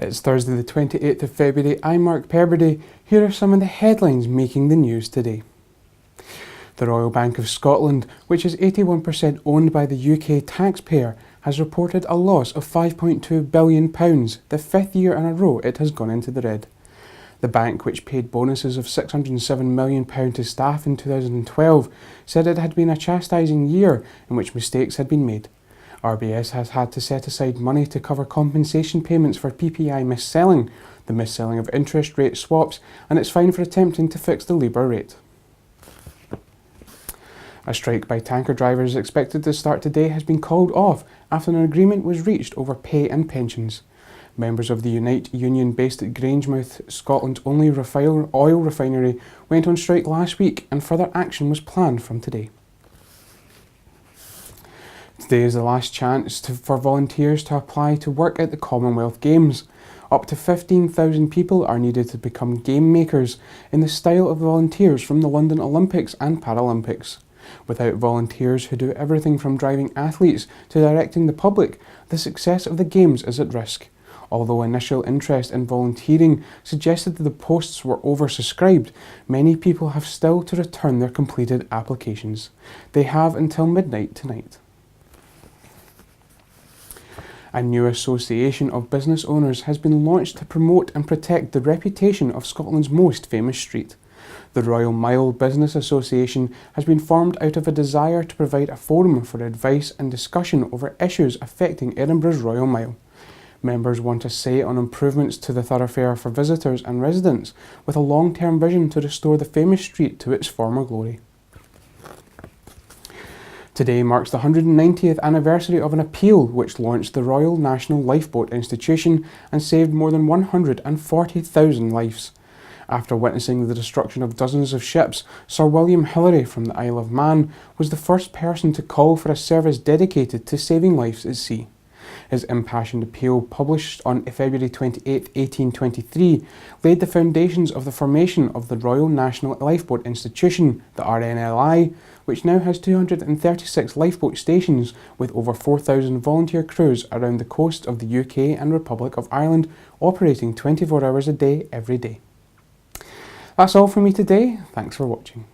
It's Thursday the 28th of February. I'm Mark Perberdey. Here are some of the headlines making the news today. The Royal Bank of Scotland, which is 81% owned by the UK taxpayer, has reported a loss of £5.2 billion, the fifth year in a row it has gone into the red. The bank, which paid bonuses of £607 million to staff in 2012, said it had been a chastising year in which mistakes had been made. RBS has had to set aside money to cover compensation payments for PPI mis-selling, the mis-selling of interest rate swaps, and its fine for attempting to fix the Labour rate. A strike by tanker drivers expected to start today has been called off after an agreement was reached over pay and pensions. Members of the Unite union based at Grangemouth, Scotland's only oil refinery, went on strike last week and further action was planned from today. Today is the last chance for volunteers to apply to work at the Commonwealth Games. Up to 15,000 people are needed to become game makers in the style of volunteers from the London Olympics and Paralympics. Without volunteers who do everything from driving athletes to directing the public, the success of the Games is at risk. Although initial interest in volunteering suggested that the posts were oversubscribed, many people have still to return their completed applications. They have until midnight tonight. A new association of business owners has been launched to promote and protect the reputation of Scotland's most famous street. The Royal Mile Business Association has been formed out of a desire to provide a forum for advice and discussion over issues affecting Edinburgh's Royal Mile. Members want a say on improvements to the thoroughfare for visitors and residents, with a long-term vision to restore the famous street to its former glory. Today marks the 190th anniversary of an appeal which launched the Royal National Lifeboat Institution and saved more than 140,000 lives. After witnessing the destruction of dozens of ships, Sir William Hillary from the Isle of Man was the first person to call for a service dedicated to saving lives at sea. His impassioned appeal, published on February 28, 1823, laid the foundations of the formation of the Royal National Lifeboat Institution, the RNLI, which now has 236 lifeboat stations with over 4,000 volunteer crews around the coast of the UK and Republic of Ireland, operating 24 hours a day every day. That's all from me today. Thanks for watching.